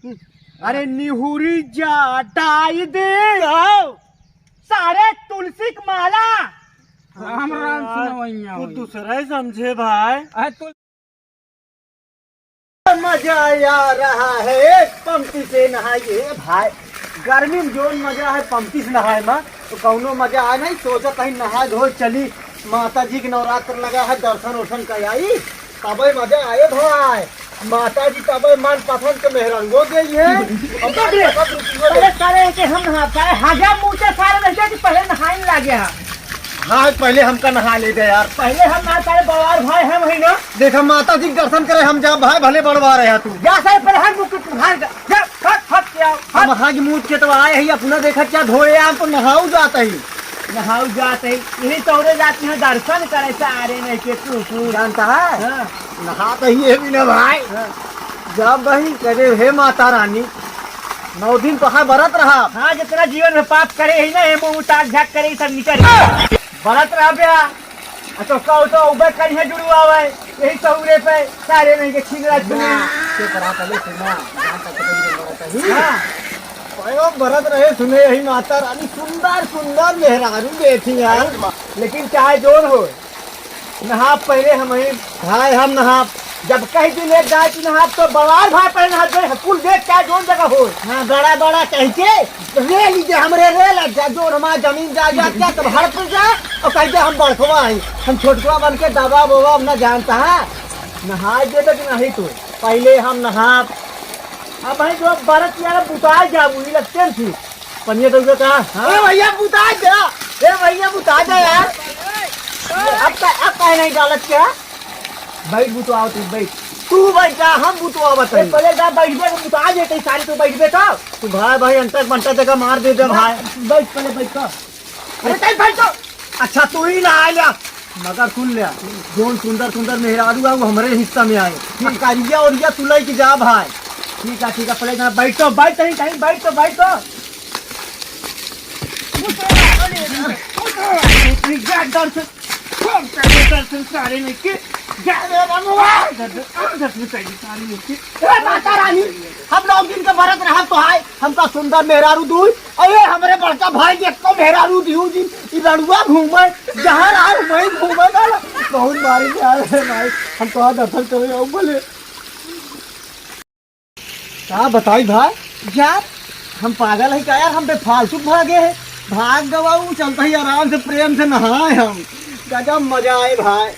अरे निहुरी जाटाई दे सारे तुलसी की माला। राम राम सुनवैया तू दूसरा ही समझे भाई। तू मजा आ रहा है पंक्ति से नहाइए भाई। गर्मी में जो मजा है पंक्ति से नहाए में तो कौनो मजा आए नहीं। सोचा कहीं नहा धो चली माता जी के नवरात्र लगा है दर्शन वर्शन कर आई तब मजा आए भाई। माता जी तब मन पसंद के मेहरंगो गई है। हम नहा मुँह से सारे पहले नहाने लगे। हाँ पहले हमका नहा ले गए यार। पहले हम ना सारे बड़वार भाई हम है ना। देखा माता जी दर्शन करे हम जा भाई भले बड़वा रहे तू जा सारे पहले हम मुँह के तो आए ही अपना देखा क्या धोए आप तो नहाऊ जाते ही यही तौरे जाती है दर्शन करे सारे नहीं के तू जानता है। नहाते ही है भी ना भाई। जब वही करे हे माता रानी 9 दिन तो हाँ व्रत रहा। हाँ जितना जीवन में पाप करे ही ना मुँह उतार झक करे सब निकल व्रत रहा गया तो कहो तो उबर कहीं है जुड़ू आवे यही तौरे पे सारे नहीं के छिगरा चुने व्रत रहे सुने यही माता रानी सुंदर सुंदर मेहरारू बैठी यार। लेकिन चाहे जोर हो नहा पहले हम ही भाई हम नहा जब कहीं दिन एक गाय की नहा तो बवार भाई पहले नहा कुल देख क्या जोर जगह हो। हाँ बड़ा बड़ा कह के रे लीजिए हमरे रे लग जा जो हमारा जमीन जा क्या तब हड़प जाए और कहते हम बड़खवा है हम छोटकुआ बन के दबा बोबा अपना जानता है नहा दे तो कि नहीं तो पहले हम नहा अब भाई जो बरत यार बुता जा बुरी लगते थी पनिया तो कहा भैया बुता जा भैया बुता जा यार। अब कहीं नहीं डालत क्या बैठ बुतवाओ तू बैठा हम बुतवा बताइए पहले जा बैठबे तो बुता जेते सारी तो बैठबे तू भाई अंतर बंटा जगह मार दे दे भाई। बैठ पहले बैठ अरे कहीं बैठ तो अच्छा तू ही नहा लिया मगर सुन लिया जोन सुंदर सुंदर मेहरारू है वो हमारे हिस्सा में आए फिर कारिया और तू लेके जा भाई। ठीक है पहले जहाँ बैठो बैठ कहीं बैठ तो दर्शन सारे नहीं के माता रानी हम 9 दिन के व्रत रहा तो है हमका सुंदर मेहरारू दूर अरे हमारे बड़का भाई देखो मेहरारू दिहू जी लड़ुआ घूमे जहाँ रहा वही घूमे ना बहुत मारी भाई हम तो दर्शन करे बोले क्या बताई भाई यार हम पागल है क्या यार हम बेफालतू भागे है भाग गवाऊ चलता ही आराम से प्रेम से नहाए हम गजब मजा आए भाई।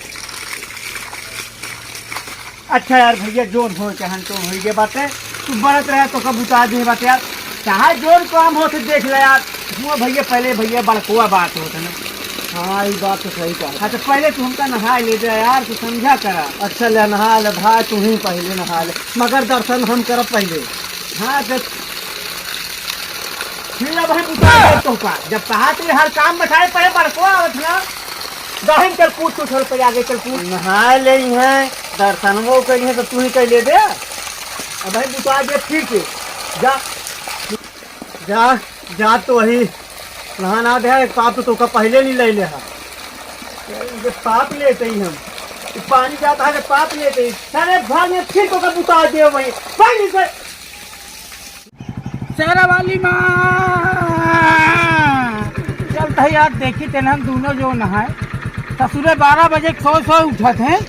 अच्छा यार भैया जोन हो चाहे तो हो गए बात है तू बरत रहे तो कब उतार दे बात यार चाहे जोन काम हो तो देख ले यार वो भैया पहले भैया बड़कुआ बात होता ना। हाँ ये बात तो सही कहा। हाँ तो पहले तू हमका नहा ले जा यार तू समझा करा। अच्छा ले नहा ले भाई तू ही पहले नहा ले मगर दर्शन हम कर पहले। हाँ जब फिर अब हम उतार तो का जब कहा तो हर काम बैठाए पहले बड़कुआ आवत ना दहिन चल कूद तू छोड़ पे आगे चल कूद नहा ले हैं दर्शन वो कहीं तो तू ही कह ले दे। अब भाई बुता दे ठीक है जा जा जा तो वही नहाना दे पाप तो का पहले नहीं ले ले पाप लेते ही हम पानी जाता है पाप लेते ही सारे भाग में ठीक होकर बुता दे वही पानी से शेरा वाली माँ चलता है यार देखी तेन हम दोनों जो नहाए ससुरे 12 बजे सो उठत हैं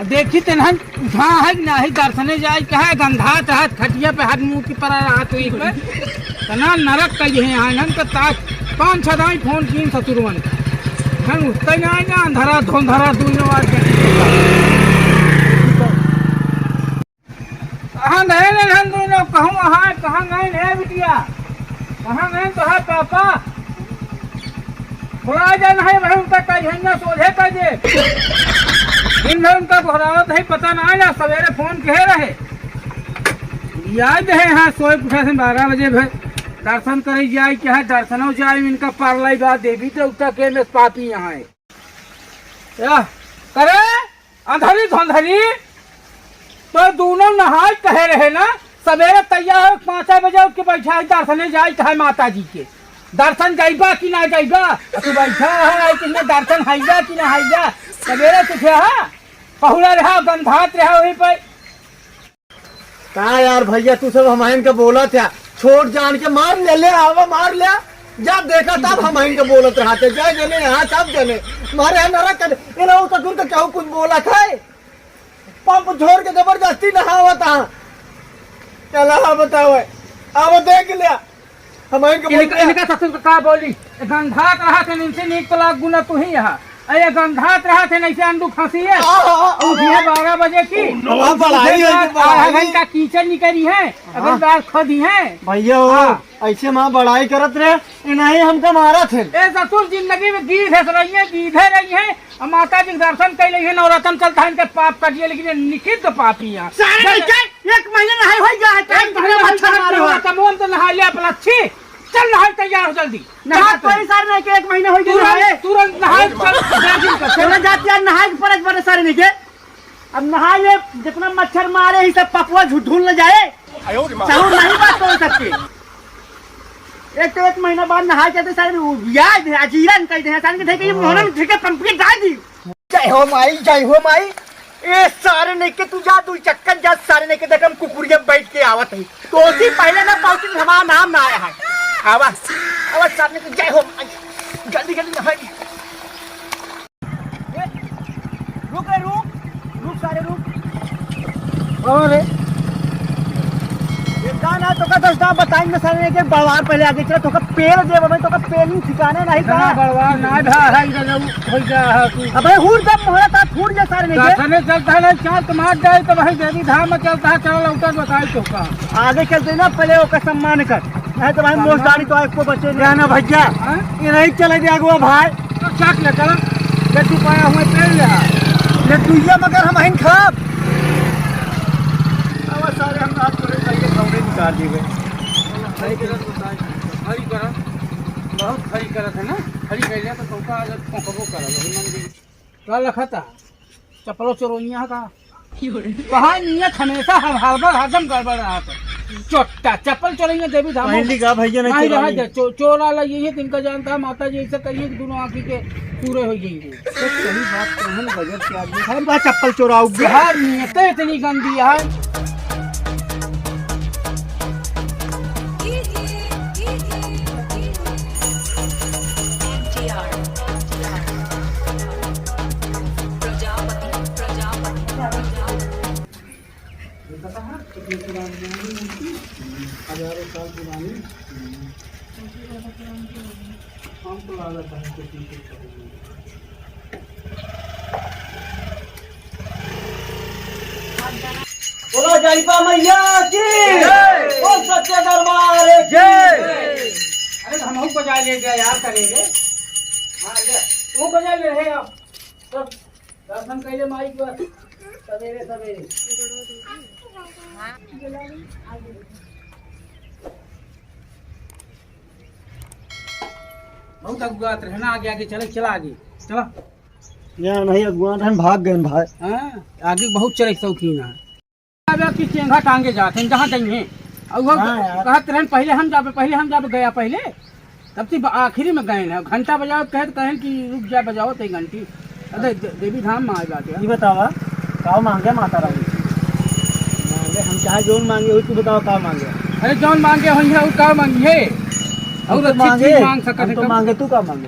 देखी तेन उठा है ना ही दर्शने जाए कहे गंधा चाहत खटिया पे हाथ मुँह की पर रहा तो एक तना नरक कही है यहाँ तो 5-6 दाई फोन की ससुरवन हम उठते ना ना अंधरा धोंधरा दोनों कहाँ गए हम दोनों कहाँ गए बिटिया कहाँ गए तो है पापा थोड़ा जाना है वही उनका कहीं सोझे कर दे दिन भर उनका घोरावत है पता ना आया सवेरे फोन कहे रहे याद है। हाँ सोए उठा से 12 बजे दर्शन करे जाए क्या है दर्शनों जाए इनका पार्लाई बात देवी देवता के में पापी यहाँ है करे अंधरी धंधरी तो दोनों नहाए कहे रहे ना सवेरे तैयार 5 बजे उठ के बैठा है दर्शने जाए कहे माता जी के दर्शन जाइबा कि ना जाइबा तू बैठा है कि दर्शन हाइजा कि ना हाइजा सवेरे तुझे हाँ पहुला रहा गंधात रहा वहीं पर का यार भैया तू सब हमारे के बोला था छोड़ जान के मार ले आवा मार ले जब देखा तब हमारे के बोलत रहते जय जने यहाँ सब जने मारे है नरक कर तो क्या कुछ बोला था पंप छोड़ के जबरदस्ती नहावा था चला बताओ अब देख लिया हमारे के इनका ससुर का बोली गंधात रहा थे इनसे नीक तलाक गुना तू ही यहाँ अरे गंधात रहा थे नहीं से अंडू खांसी है उठिए 12 बजे की आधा घंटा कीचड़ निकली है अगर दाल खदी है भैया ऐसे माँ बड़ाई करत रहे नहीं हमका मारा थे ए ससुर जिंदगी में गीधे रही है और माता जी दर्शन कर रही है नवरत्न चलता है इनके पाप कटिए लेकिन निखित तो पापी है 1 महीना नहाई हो जाए तो नहा लिया अपना अच्छी चल नहा तैयार हो जल्दी नहा कोई सारे नहीं के 1 महीना हो गया तुरंत नहा चल जाती नहाए परस बड़े सारे नहीं के अब नहाए ले जितना मच्छर मारे ही सब पपुआ ढूंढ ले जाए सहूर नहीं बात कर सकते एक तो 1 महीना बाद नहाए चलते सारे याद अजीरन कहते हैं सारे के मोहन ठेके पंपी डाल दी जय हो माई ए सारे नहीं के तू जा तू चक्कर जा सारे नहीं के देखम कुकुरिया बैठ के आवत है तो उसी पहले ना पहुंची हमारा नाम ना आया है आवाज सामने को जय हो जल्दी नहाई रुक सारे रुक और गाना तो का दोस्त बताएंगे सारे के बड़वार पहले आगे चला तो का पेड़ दे मैं तो का पेड़ नहीं ठिकाने नहीं का बड़वार ना धा है हो जा अबे हुर जब मोहरा था फूट जा सारे ने थाने चलता है चांद मार जाए तो भाई देवी धाम में चलता है चलो उतर बताए तो का आगे चलते ना पहले ओका सम्मान कर नहीं तो भाई मोस्तानी तो आपको बचे जाना भैया ये नहीं चले जाएगा भाई तो चाक ले चला ले तू पाया हुआ पेड़ ले तू ये मगर हम हैं खाब अब सारे हम रात को पहले खौरे निकाल दी गए हरी करा बहुत हरी करत है ना हरी कर तो चौका अगर पकड़ो करा मन का लखता चपलो चोरोनिया का कहाँ नियत हमेशा हरदम गड़बड़ रहा था चोट्टा चप्पल चोरेंगे देवी धाम भैया नहीं चोरा ला यही तिनका जानता है माता जी ऐसा करिए दोनों आँखी के पूरे हो जाएंगे सही बात गजब के आदमी हर बार चप्पल चोराओ हर नियत इतनी गंदी है हजारों साल पुरानी बोलो जयपा मैया की बोल सच्चे दरबार जय अरे हम बजा ले गए यार करेंगे वो बजा ले रहे आप सब दर्शन कर ले माई को सवेरे सवेरे बहुत अगुआत रहना आगे आगे चले चला आगे चला यार नहीं अगुआत हम भाग गए भाई आगे बहुत चले शौकीन है कि चेंगा टांगे जाते हैं जहाँ जाइए कहा ट्रेन पहले हम जाबे गया पहले तब से आखिरी में गए हैं घंटा बजाओ कहें कि रुक जा बजाओ तई घंटी अरे देवी धाम में आ जाते ये बतावा का मांगे माता रानी मांगे हम चाहे जोन मांगे हो तू बताओ का मांगे अरे जौन मांगे हो वो का मांगिए और तो मांगे मांग सकते तो मांगे तू का मांगे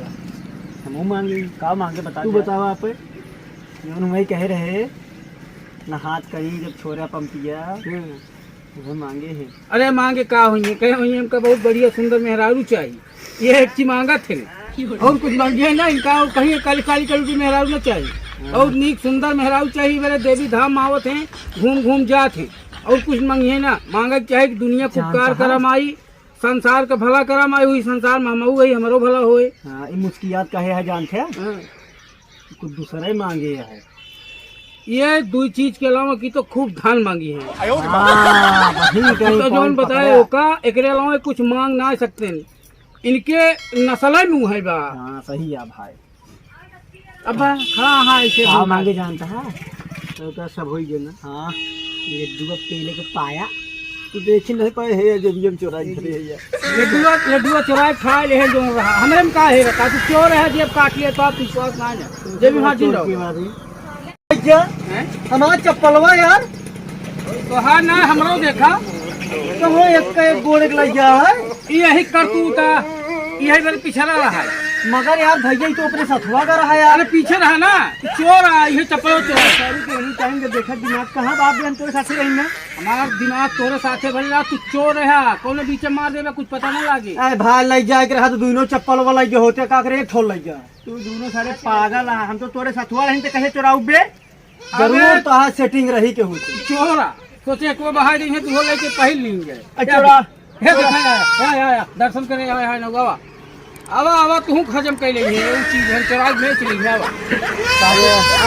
हम मांगे का मांगे बता तू बताओ आप जोन वही कह रहे ना हाथ करी जब छोरा पंपिया वो मांगे है अरे मांगे का हुई कहे हुई हमका बहुत बढ़िया सुंदर मेहरारू चाहिए ये एक चीज मांगा थे और कुछ मांगिए ना इनका कहीं काली काली कलर मेहरारू न चाहिए और नीक सुंदर मेहरारू चाहिए मेरे देवी धाम आवत हैं घूम घूम जात हैं और कुछ मांगिए ना मांगा चाहे कि दुनिया को उपकार करम आई संसार का भला करम आई हुई संसार में हम गई हमारो भला होए मुस्कियात कहे है जानते कुछ दूसरा ही मांगे है ये दो चीज के अलावा की तो खूब धान मांगी है तो जो बताए का एक अलावा कुछ मांग ना सकते इनके नस्ल मुँह है बा सही है भाई अब खड़ा हाँ ऐसे मांगे जानता है तो सब हो गया ना हाँ ये दुआ पहले के पाया तो देखी नहीं पाए है जब हम चोराई खड़े है लड्डुआ चोराए खा ले जो रहा हमरे में का है का तो चोर है जब काट लिया तो आप विश्वास ना है जब हां जी रहो हमारा चप्पलवा यार तो हाँ ना हमरो देखा तो वो एक का एक गोड़ लग गया है। यही करतूता यही मेरे पीछे रहा है। मगर यार भैया ही तो अपने सथुआ का रहा यार। अरे पीछे रहा ना चोर आ ये चप्पल चोर सारी तो एनी टाइम जब देखा दिमाग कहाँ बाप बहन तोरे साथ रही ना। हमारा दिमाग तोरे साथे भरी रहा तू चोर है कौन बीच में मार देगा कुछ पता नहीं लागे। अरे भाई लग जाए के रहा तो दोनों चप्पल वाला जो होते का करे एक ठोल लग जा। तू दोनों सारे पागल है। हम तो तोरे सथुआ रही तो कहे चोराऊ बे जरूर तो हाँ सेटिंग रही के होती चोरा सोचे को बाहर देंगे तू लेके पहल लेंगे चोरा। हे देखा या दर्शन करे आया है नगावा आवा आवा तू खजम कर ले ये चीज हम चोरा बेच ली है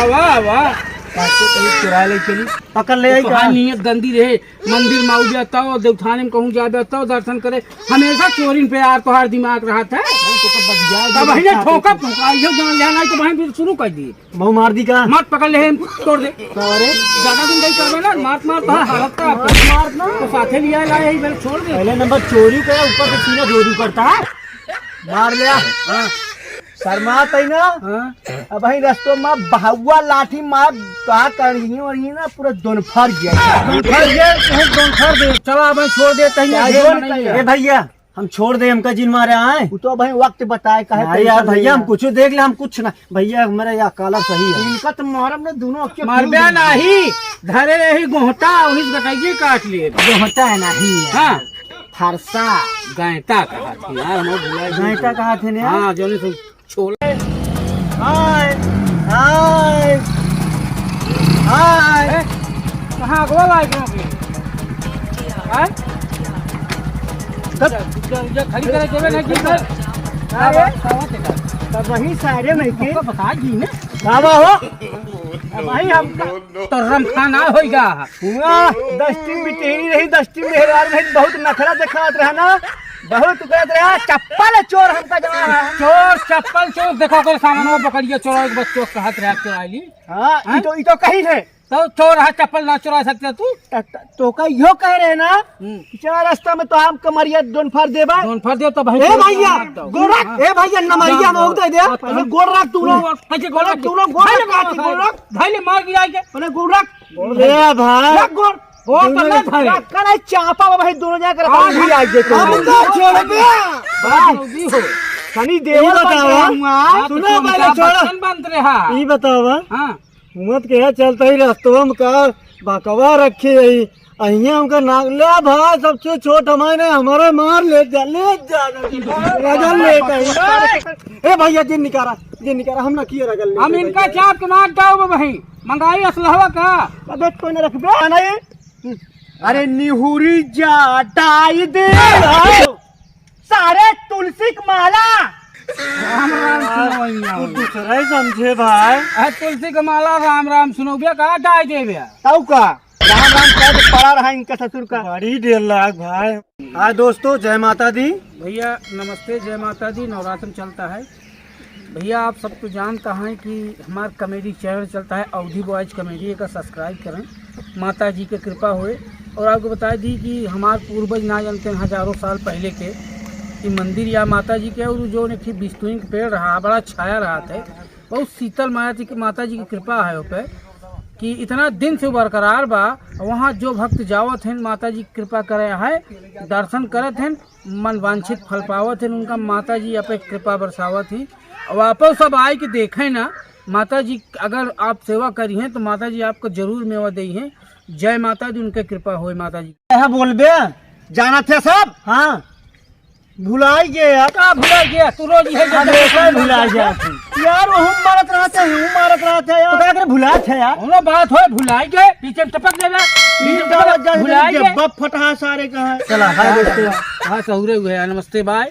आवा आवा काटे कहीं चुरा ले चली पकड़ ले आई तो नियत गंदी रहे मंदिर में आऊ जाता हो देवथाने में कहूँ जा जाता हो दर्शन करे हमेशा चोरी पे यार तोहार दिमाग रहा था तब वही ने ठोका ठोका यो जान लेना तो वहीं फिर शुरू कर दिए बहु मार दी का मत पकड़ ले तोड़ दे अरे ज्यादा दिन नहीं करवे ना मार मार तो हालत का मारना तो साथे लिया लाए ही मैंने छोड़ दे पहले नंबर चोरी का ऊपर से सीना चोरी करता है मार लिया। हाँ शर्मा तई ना। हाँ अब भाई रस्तों में बहुआ लाठी मार कहा कर और ये ना पूरा दोनफर गया दोनफर दे चला अब छोड़ दे ए भैया हम छोड़ दे हमका जिन मारे आए वो तो भाई वक्त बताए कहे यार भैया हम कुछ देख ले हम कुछ ना भैया मेरा या काला सही है इनका तो मुहर्रम ने दोनों अक्के मार बया नहीं धरे रही गोहटा उन्हीं गटाइए काट लिए होता है नहीं हाँ फरसा गायता कहा थी यार हम भुला गायता कहा थे ने हाँ जो नहीं छोले हाय हाय हाय कहाँ गोल आए क्यों खड़ी करे जेबे नहीं की अरे तब वही सारे नहीं के बता दी ने बाबा हो भाई हम तो रमखाना होएगा हुआ 10 टीम बिटेरी रही 10 टीम मेहरबान रही बहुत नखरा दिखात रहा ना बहुत कहत रहा चप्पल चोर हमका जमा है चोर चप्पल चोर देखो कर सामान पकड़िए चोर एक बच्चों का हाथ रख चुरा ली हां ई तो कही है तो चोर है चप्पल ना चुरा सकते तू तो का यो कह रहे ना चला रास्ता में तो हम कमरिया दोन फाड़ देबा दोन फाड़ दे तो भाई ए भैया गोरख ए भैया नमरिया मोग दे दे पहले गोरख तू लोग कैसे गोरख तू लोग गोरख धैले मार गिरा के पहले गोरख ए भाई गोर वो तो ना धरे करे चापा भाई दोनों जाकर हम भी आ गए हम तो छोड़ बे बाजी हो सनी देव बतावा सुनो पहले छोड़ बंद रहा ई बतावा हां हुमत के चलता ही रास्तों में का बकवा रखी है अहिया हमका नाग ले भाई सबसे छोट हमारे हमारे मार ले जा रगल ले ए भैया जिन निकारा हम ना किए रगल हम इनका चाप के मार जाओ भाई मंगाई असलहवा का अबे कोई ना रखबे नहीं अरे निहुरी जा डाई दे सारे तुलसी की माला राम राम सुनो दूसरा ही समझे भाई तुलसी का माला राम राम सुनो भैया कहा डाय दे भैया तब का राम राम कह पड़ा रहा इनका ससुर का बड़ी देर लाख भाई। हाँ दोस्तों जय माता दी भैया नमस्ते जय माता दी नवरात्र चलता है भैया आप सब तो जानता है कि हमारा कॉमेडी चैनल चलता है अवधि बॉयज कॉमेडी का सब्सक्राइब करें माता जी की कृपा होए और आपको बता दी कि हमारे पूर्वज ना जानते हैं हजारों साल पहले के कि मंदिर या माता जी के और जो ने बिस्तुई के पेड़ रहा बड़ा छाया रहा था बहुत शीतल माता जी की कृपा है वो पे कि इतना दिन से बरकरार बा वहाँ जो भक्त जावत हैं माता जी की कृपा करे है दर्शन करत हैं मन वांछित फल पावत हैं उनका माता जी यहाँ पे कृपा बरसावत हैं वापस सब आए कि देखें ना माता जी अगर आप सेवा करी हैं तो माता जी आपको जरूर मेवा दी है। जय माता दी उनके कृपा होए माता जी बोल बे जाना थे सब हाँ भुलाई गया का भुला गया तू रोज है भुला गया यार वो हम मारत रहते यार तो क्या भुला थे यार हम बात हो भुलाई के पीछे टपक देगा भुलाई के बप फटा सारे कहां चला हाय दोस्तों हाँ सहुरे हुए नमस्ते बाय।